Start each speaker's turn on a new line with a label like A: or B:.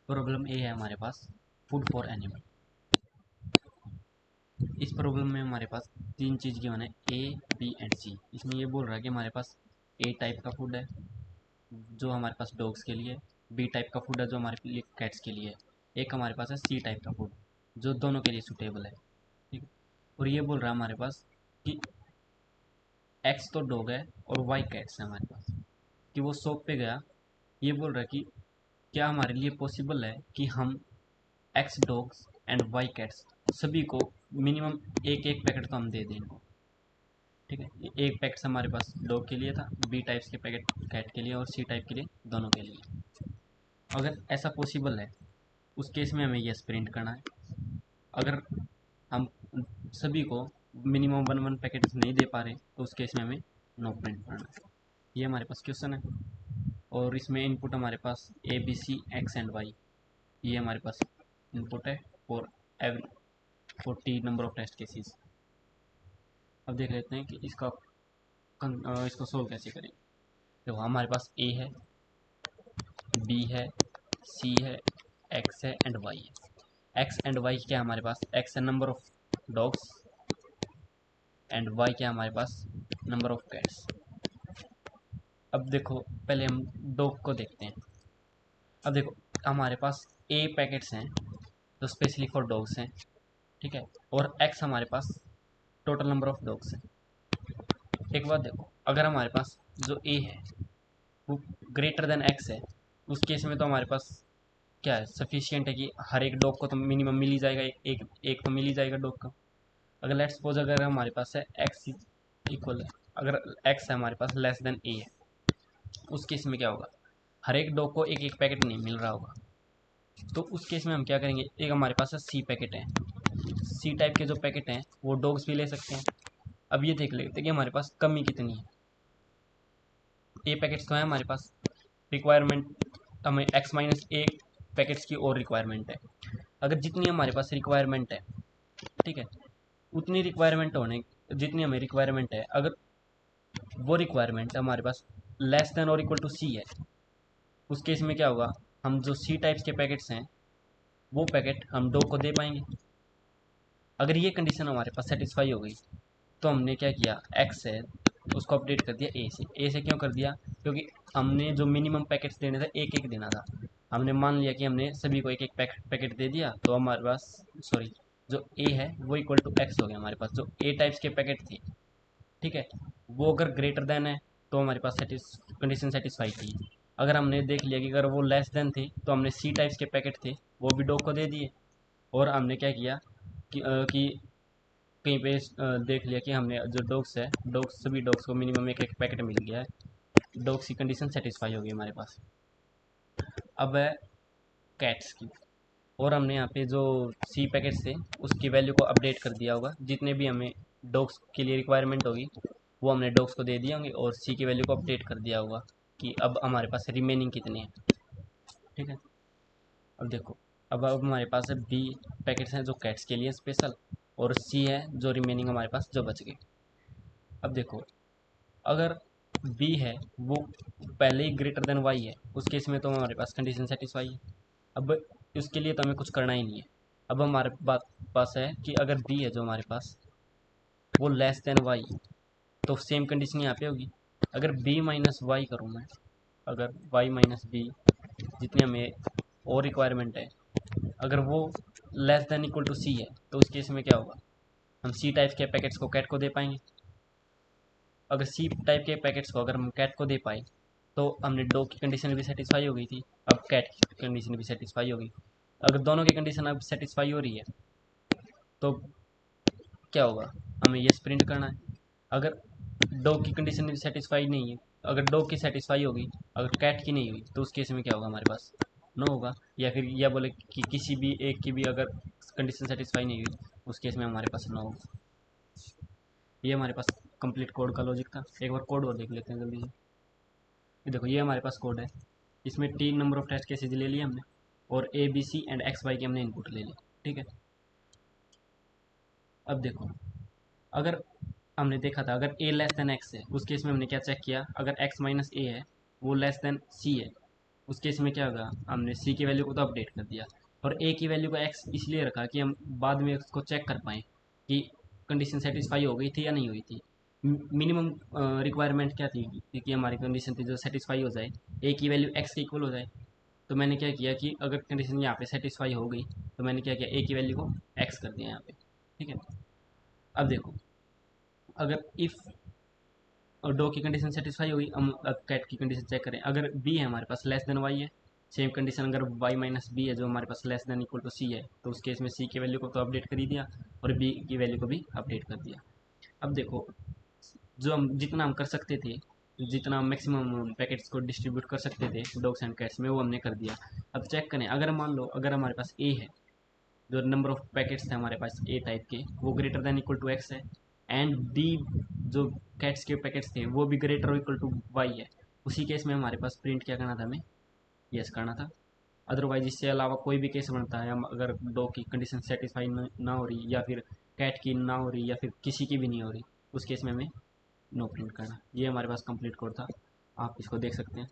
A: Problem ए है हमारे पास, food for animal. इस प्रॉब्लम में हमारे पास तीन चीज़ गिवन है, ए बी एंड सी। इसमें ये बोल रहा है कि हमारे पास ए टाइप का फूड है जो हमारे पास डॉग्स के लिए, बी टाइप का फूड है जो हमारे लिए कैट्स के लिए है, एक हमारे पास है सी टाइप का फूड जो दोनों के लिए सूटेबल है। ठीक है। और ये बोल रहा है हमारे पास कि एक्स तो डॉग है और वाई कैट्स है हमारे पास, कि वो शॉप पे गया, ये बोल रहा है कि क्या हमारे लिए पॉसिबल है कि हम X dogs and Y cats सभी को मिनिमम एक एक पैकेट तो हम दे दें इनको। ठीक है, एक पैकेट हमारे पास डॉग के लिए था, बी टाइप्स के पैकेट कैट के लिए और सी टाइप के लिए, दोनों के लिए। अगर ऐसा पॉसिबल है उस केस में हमें यस प्रिंट करना है। अगर हम सभी को मिनिमम वन वन पैकेट नहीं दे पा रहे तो उस केस में हमें नो प्रिंट करना है। ये हमारे पास क्वेश्चन है और इसमें इनपुट हमारे पास A B C X and Y, ये हमारे पास इनपुट है for every 40 number of test cases. अब देख लेते हैं कि इसको सोल्व कैसे करें। देखो हमारे पास ए है, बी है, सी है, एक्स है एंड वाई है। एक्स एंड वाई क्या है हमारे पास, एक्स है number of dogs and Y क्या है हमारे पास, नंबर ऑफ कैट्स। अब देखो पहले हम डॉग को देखते हैं। अब देखो हमारे पास ए पैकेट्स हैं जो स्पेशली फॉर डॉग्स हैं, ठीक है, और एक्स हमारे पास टोटल नंबर ऑफ डॉग्स हैं। एक बात देखो, अगर हमारे पास जो ए है वो ग्रेटर देन एक्स है, उस केस में तो हमारे पास क्या है, सफिशियंट है कि हर एक डॉग को तो मिनिमम मिल ही जाएगा, एक तो मिल ही जाएगा डॉग का। अगर लेट्स सपोज अगर हमारे पास है एक्स इक्वल है, अगर एक्स है हमारे पास लेस देन ए है, उस केस में क्या होगा, हर एक डॉग को एक एक पैकेट नहीं मिल रहा होगा। तो उस केस में हम क्या करेंगे, एक हमारे पास है सी पैकेट है, सी टाइप के जो पैकेट हैं वो डॉग्स भी ले सकते हैं। अब ये देख लेते हैं कि हमारे पास कमी कितनी है। ए पैकेट्स तो है हमारे पास, रिक्वायरमेंट हमें एक्स माइनस ए पैकेट्स की और रिक्वायरमेंट है। अगर जितनी हमारे पास रिक्वायरमेंट है, ठीक है, उतनी रिक्वायरमेंट होने, जितनी हमें रिक्वायरमेंट है, अगर वो रिक्वायरमेंट हमारे पास लेस देन और इक्वल टू सी है, उस केस में क्या होगा, हम जो सी टाइप्स के पैकेट्स हैं वो पैकेट हम डॉग को दे पाएंगे। अगर ये कंडीशन हमारे पास सेटिस्फाई हो गई तो हमने क्या किया, एक्स है उसको अपडेट कर दिया ए से। ए से क्यों कर दिया, क्योंकि हमने जो मिनिमम पैकेट्स देने थे एक एक देना था, हमने मान लिया कि हमने सभी को एक एक पैकेट दे दिया, तो हमारे पास सॉरी जो ए है वो इक्वल टू एक्स हो गया हमारे पास, जो ए टाइप्स के पैकेट थे। ठीक है, वो अगर ग्रेटर देन है तो हमारे पास कंडीशन सेटिस्फाई थी। अगर हमने देख लिया कि अगर वो लेस देन थे तो हमने सी टाइप्स के पैकेट थे वो भी डॉग को दे दिए। और हमने क्या किया कि कहीं पे देख लिया कि हमने जो डॉग्स है, डॉग्स सभी डॉग्स को मिनिमम एक एक पैकेट मिल गया है, डॉग्स की कंडीशन सेटिस्फाई होगी हमारे पास। अब है कैट्स की, और हमने यहाँ पे जो सी पैकेट्स थे उसकी वैल्यू को अपडेट कर दिया होगा, जितने भी हमें डॉग्स के लिए रिक्वायरमेंट होगी वो हमने डॉग्स को दे दिए होंगे, और सी की वैल्यू को अपडेट कर दिया होगा कि अब हमारे पास रिमेनिंग कितने हैं। ठीक है, अब देखो, अब हमारे पास है बी पैकेट्स हैं जो कैट्स के लिए स्पेशल, और सी है जो रिमेनिंग हमारे पास जो बच गए। अब देखो, अगर बी है वो पहले ही ग्रेटर देन वाई है, उस केस में तो हमारे पास कंडीशन सेटिस्फाई है। अब इसके लिए तो हमें कुछ करना ही नहीं है। अब हमारे पास है कि अगर बी है जो हमारे पास वो लेस देन वाई, तो सेम कंडीशन यहाँ पे होगी। अगर बी माइनस वाई करूँ मैं, अगर वाई माइनस बी जितनी हमें और रिक्वायरमेंट है, अगर वो लेस देन इक्वल टू सी है, तो उस केस में क्या होगा, हम सी टाइप के पैकेट्स को कैट को दे पाएंगे। अगर सी टाइप के पैकेट्स को अगर हम कैट को दे पाए तो हमने डॉग की कंडीशन भी सेटिस्फाई हो गई थी, अब कैट की कंडीशन भी सेटिस्फाई होगी। अगर दोनों की कंडीशन अब सेटिस्फाई हो रही है तो क्या होगा, हमें ये प्रिंट करना है। अगर डॉग की कंडीशन भी सेटिस्फाई नहीं है, अगर डॉग की सेटिस्फाई होगी, अगर कैट की नहीं हुई, तो उस केस में क्या होगा, हमारे पास नो होगा। या फिर यह बोले कि किसी भी एक की भी अगर कंडीशन सेटिस्फाई नहीं हुई, उस केस में हमारे पास नो होगा। ये हमारे पास कंप्लीट कोड का लॉजिक था। एक बार कोड और देख लेते हैं जल्दी से। ये देखो ये हमारे पास कोड है, इसमें 3 नंबर ऑफ टेस्ट केसेज ले लिए हमने, और A B C and X Y के हमने इनपुट ले लिए। ठीक है, अब देखो, अगर हमने देखा था अगर ए लेस देन एक्स है, उस केस में हमने क्या चेक किया, अगर एक्स माइनस ए है वो लेस देन सी है, उस केस में क्या होगा, हमने सी की वैल्यू को तो अपडेट कर दिया और ए की वैल्यू को एक्स इसलिए रखा कि हम बाद में उसको चेक कर पाएँ कि कंडीशन सेटिस्फाई हो गई थी या नहीं हुई थी। मिनिमम रिक्वायरमेंट क्या थी कि हमारी कंडीशन थी जो सेटिस्फाई हो जाए, ए की वैल्यू एक्स के इक्वल हो जाए। तो मैंने क्या किया कि अगर कंडीशन यहाँ पे सेटिस्फाई हो गई तो मैंने क्या किया, ए की वैल्यू को एक्स कर दिया यहाँ पे। ठीक है, अब देखो, अगर इफ़ और डॉग की कंडीशन सेटिस्फाई होगी, हम अब कैट की कंडीशन चेक करें। अगर बी है हमारे पास लेस देन वाई है, सेम कंडीशन अगर वाई माइनस बी है जो हमारे पास लेस देन इक्वल टू सी है, तो उस केस में सी की वैल्यू को तो अपडेट कर ही दिया और बी की वैल्यू को भी अपडेट कर दिया। अब देखो, जो हम जितना हम कर सकते थे, जितना मैक्सिमम पैकेट्स को डिस्ट्रीब्यूट कर सकते थे डॉग्स एंड कैट्स में, वो हमने कर दिया। अब चेक करें, अगर मान लो अगर हमारे पास ए है, जो नंबर ऑफ पैकेट्स थे हमारे पास ए टाइप के वो greater than equal to X है, एंड बी जो कैट्स के पैकेट्स थे वो भी ग्रेटर और इक्वल टू वाई है, उसी केस में हमारे पास प्रिंट क्या करना था, हमें यस करना था। अदरवाइज इससे अलावा कोई भी केस बनता है, हम अगर डॉग की कंडीशन सेटिस्फाई ना हो रही या फिर कैट की ना हो रही या फिर किसी की भी नहीं हो रही, उस केस में हमें नो प्रिंट करना। ये हमारे पास कंप्लीट कोड था, आप इसको देख सकते हैं।